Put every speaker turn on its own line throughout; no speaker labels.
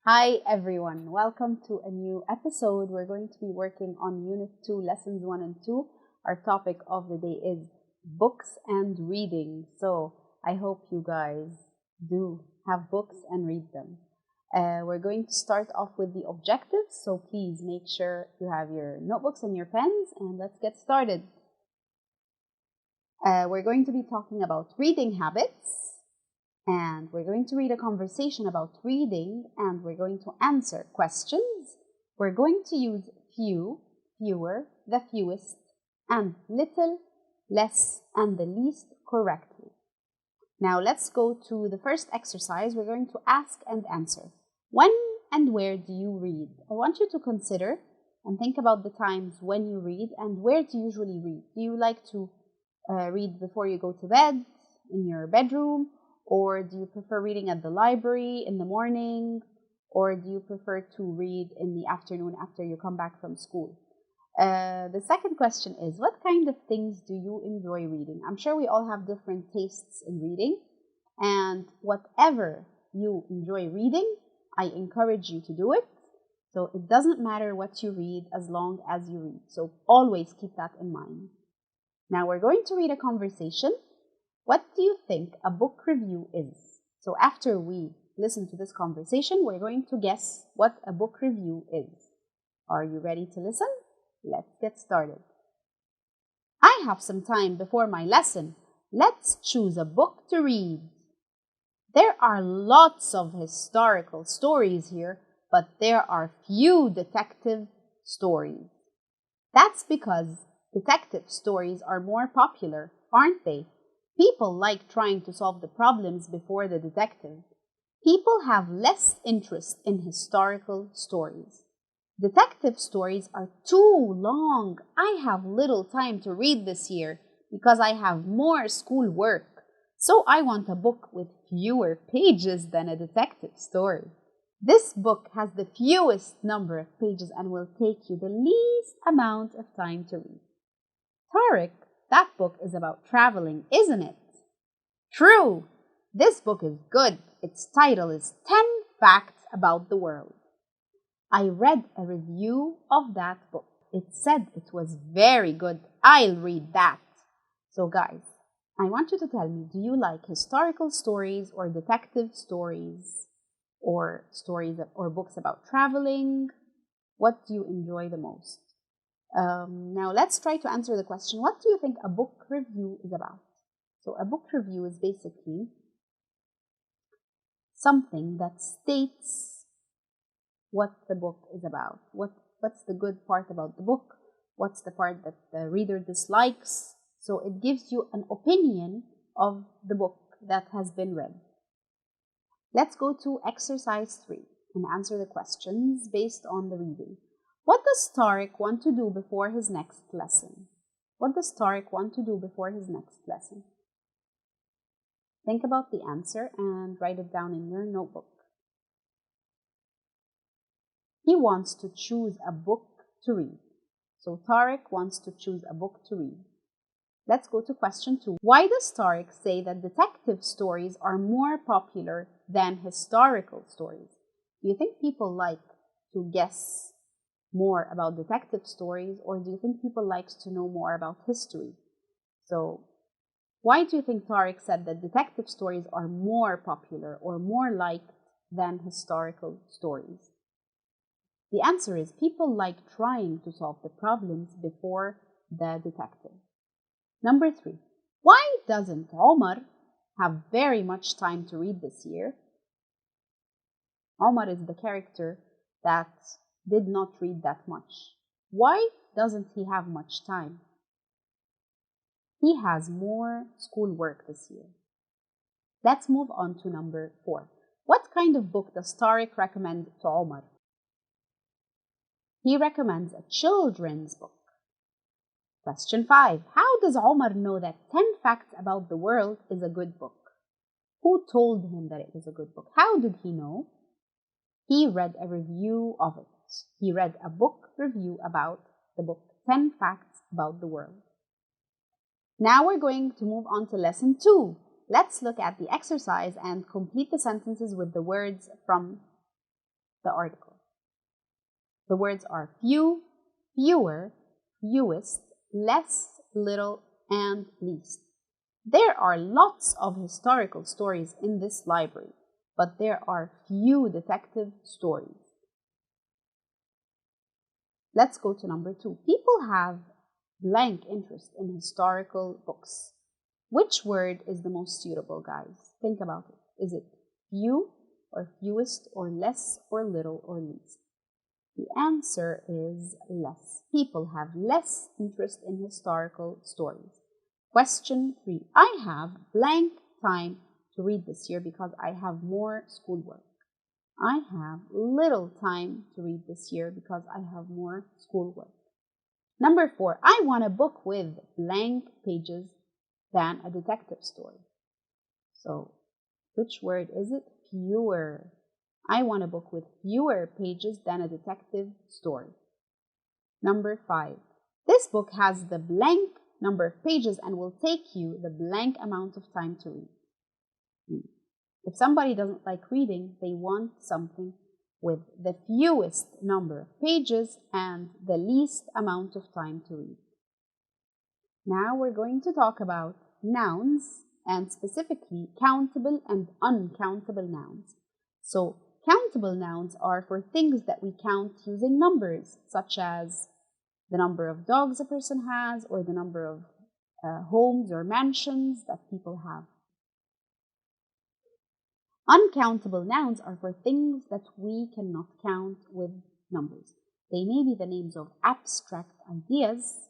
Hi everyone, welcome to a new episode. We're going to be working on Unit 2, Lessons 1 and 2. Our topic of the day is books and reading. So I hope you guys do have books and read them. We're going to start off with the objectives, so please make sure you have your notebooks and your pens, and let's get started. We're going to be talking about reading habits. And we're going to read a conversation about reading, and we're going to answer questions. We're going to use few, fewer, the fewest, and little, less, and the least correctly. Now let's go to the first exercise. We're going to ask and answer. When and where do you read? I want you to consider and think about the times when you read and where do you usually read. Do you like to read before you go to bed, in your bedroom? Or do you prefer reading at the library in the morning? Or do you prefer to read in the afternoon after you come back from school? The second question is, what kind of things do you enjoy reading? I'm sure we all have different tastes in reading. And whatever you enjoy reading, I encourage you to do it. So it doesn't matter what you read as long as you read. So always keep that in mind. Now we're going to read a conversation. What do you think a book review is? So after we listen to this conversation, we're going to guess what a book review is. Are you ready to listen? Let's get started. I have some time before my lesson. Let's choose a book to read. There are lots of historical stories here, but there are few detective stories. That's because detective stories are more popular, aren't they? People like trying to solve the problems before the detective. People have less interest in historical stories. Detective stories are too long. I have little time to read this year because I have more school work. So I want a book with fewer pages than a detective story. This book has the fewest number of pages and will take you the least amount of time to read. Tariq, that book is about traveling, isn't it? True! This book is good. Its title is 10 Facts About the World. I read a review of that book. It said it was very good. I'll read that. So guys, I want you to tell me, do you like historical stories or detective stories or books about traveling? What do you enjoy the most? Now let's try to answer the question, what do you think a book review is about? So a book review is basically something that states what the book is about. What's the good part about the book? What's the part that the reader dislikes? So it gives you an opinion of the book that has been read. Let's go to exercise 3 and answer the questions based on the reading. What does Tariq want to do before his next lesson? What does Tariq want to do before his next lesson? Think about the answer and write it down in your notebook. He wants to choose a book to read. So Tariq wants to choose a book to read. Let's go to question 2. Why does Tariq say that detective stories are more popular than historical stories? Do you think people like to guess more about detective stories, or do you think people like to know more about history? So why do you think Tariq said that detective stories are more popular or more liked than historical stories? The answer is people like trying to solve the problems before the detective. Number 3, why doesn't Omar have very much time to read this year? Omar is the character that did not read that much. Why doesn't he have much time? He has more schoolwork this year. Let's move on to number 4. What kind of book does Tariq recommend to Omar? He recommends a children's book. Question 5. How does Omar know that 10 Facts About the World is a good book? Who told him that it is a good book? How did he know? He read a review of it. He read a book review about the book 10 Facts About the World. Now we're going to move on to lesson 2. Let's look at the exercise and complete the sentences with the words from the article. The words are few, fewer, fewest, less, little, and least. There are lots of historical stories in this library, but there are few detective stories. Let's go to number 2. People have blank interest in historical books. Which word is the most suitable, guys? Think about it. Is it few or fewest or less or little or least? The answer is less. People have less interest in historical stories. Question 3. I have blank time to read this year because I have more schoolwork. I have little time to read this year because I have more schoolwork. Number 4. I want a book with blank pages than a detective story. So, which word is it? Fewer. I want a book with fewer pages than a detective story. Number 5. This book has the blank number of pages and will take you the blank amount of time to read. If somebody doesn't like reading, they want something with the fewest number of pages and the least amount of time to read. Now we're going to talk about nouns, and specifically countable and uncountable nouns. So countable nouns are for things that we count using numbers, such as the number of dogs a person has or the number of homes or mansions that people have. Uncountable nouns are for things that we cannot count with numbers. They may be the names of abstract ideas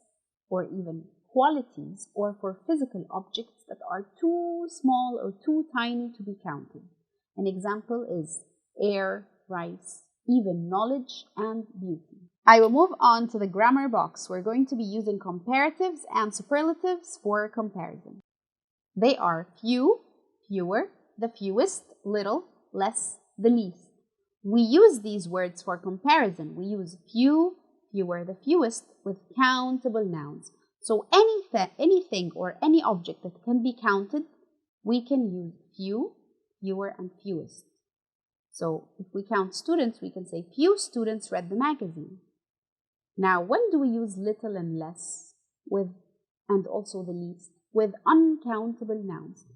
or even qualities, or for physical objects that are too small or too tiny to be counted. An example is air, rice, even knowledge and beauty. I will move on to the grammar box. We're going to be using comparatives and superlatives for comparison. They are few, fewer, the fewest, little, less, the least. We use these words for comparison. We use few, fewer, the fewest with countable nouns. So anything or any object that can be counted, we can use few, fewer, and fewest. So if we count students, we can say few students read the magazine. Now, when do we use little and less with, and also the least, with uncountable nouns?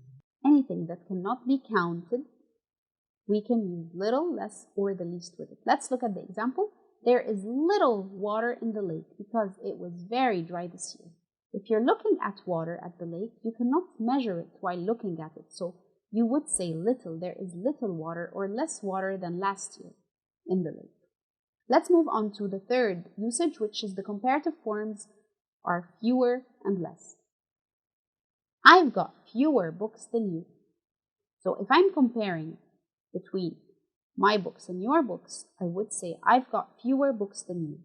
Anything that cannot be counted, we can use little, less, or the least with it. Let's look at the example. There is little water in the lake because it was very dry this year. If you're looking at water at the lake, you cannot measure it while looking at it. So you would say little. There is little water or less water than last year in the lake. Let's move on to the third usage, which is the comparative forms are fewer and less. I've got fewer books than you. So if I'm comparing between my books and your books, I would say I've got fewer books than you.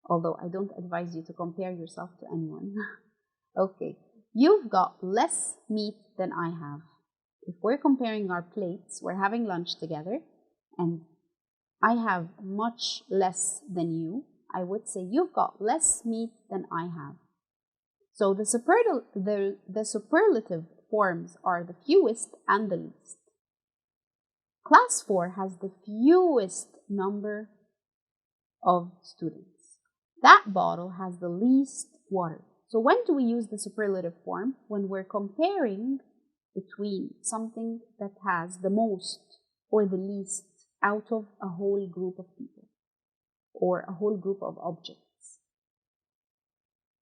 Although I don't advise you to compare yourself to anyone. Okay, you've got less meat than I have. If we're comparing our plates, we're having lunch together, and I have much less than you, I would say you've got less meat than I have. So the superlative forms are the fewest and the least. Class 4 has the fewest number of students. That bottle has the least water. So when do we use the superlative form? When we're comparing between something that has the most or the least out of a whole group of people or a whole group of objects.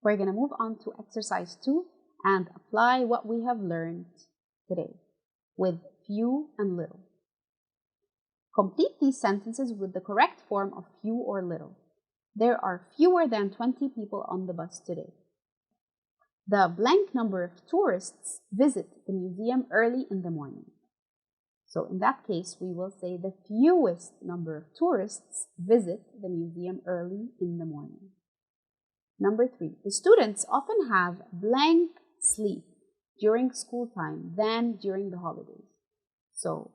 We're going to move on to exercise 2 and apply what we have learned today with few and little. Complete these sentences with the correct form of few or little. There are fewer than 20 people on the bus today. The blank number of tourists visit the museum early in the morning. So in that case, we will say the fewest number of tourists visit the museum early in the morning. Number 3, the students often have blank sleep during school time than during the holidays. So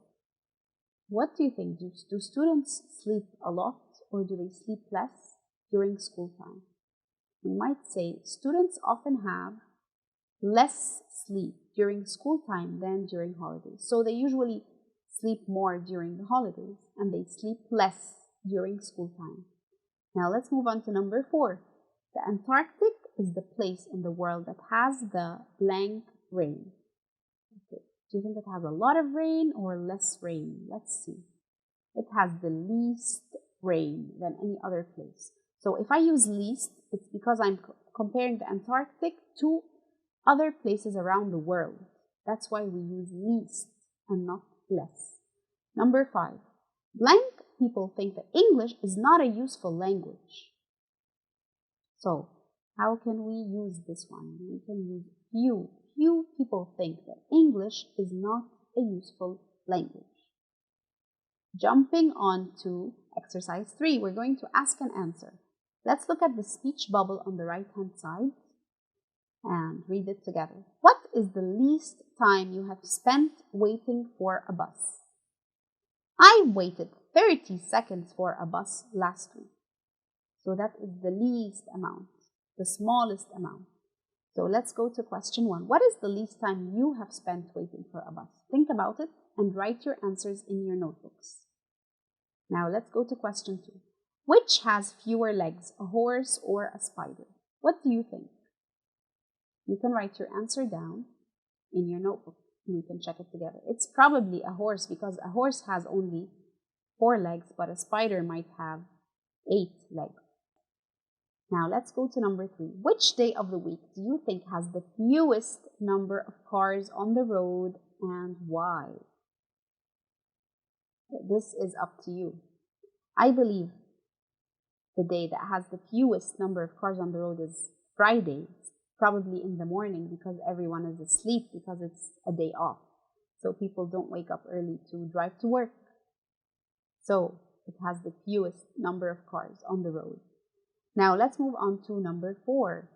what do you think? Do students sleep a lot or do they sleep less during school time? We might say students often have less sleep during school time than during holidays. So they usually sleep more during the holidays and they sleep less during school time. Now let's move on to number 4. The Antarctic is the place in the world that has the blank rain. Okay. Do you think it has a lot of rain or less rain? Let's see. It has the least rain than any other place. So if I use least, it's because I'm comparing the Antarctic to other places around the world. That's why we use least and not less. Number 5. Blank people think that English is not a useful language. So how can we use this one? We can use few. Few people think that English is not a useful language. Jumping on to exercise 3, we're going to ask and answer. Let's look at the speech bubble on the right-hand side and read it together. What is the least time you have spent waiting for a bus? I waited 30 seconds for a bus last week. So that is the least amount, the smallest amount. So let's go to question 1. What is the least time you have spent waiting for a bus? Think about it and write your answers in your notebooks. Now let's go to question 2. Which has fewer legs, a horse or a spider? What do you think? You can write your answer down in your notebook and we can check it together. It's probably a horse because a horse has only 4 legs, but a spider might have 8 legs. Now let's go to number 3. Which day of the week do you think has the fewest number of cars on the road and why? This is up to you. I believe the day that has the fewest number of cars on the road is Friday, probably in the morning because everyone is asleep because it's a day off. So people don't wake up early to drive to work. So it has the fewest number of cars on the road. Now let's move on to number 4.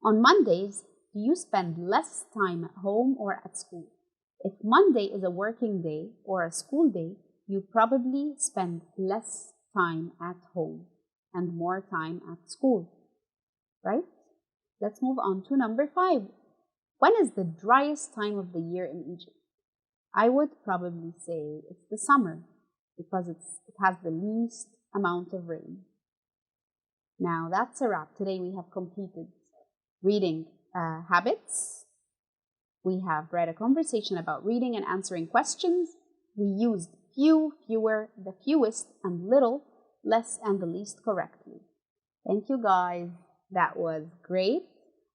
On Mondays, do you spend less time at home or at school? If Monday is a working day or a school day, you probably spend less time at home and more time at school, right? Let's move on to number 5. When is the driest time of the year in Egypt? I would probably say it's the summer because it has the least amount of rain. Now that's a wrap. Today we have completed reading habits. We have read a conversation about reading and answering questions. We used few, fewer, the fewest, and little, less, and the least correctly. Thank you guys. That was great.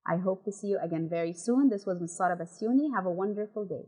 I hope to see you again very soon. This was Ms. Sara Bassiouni. Have a wonderful day.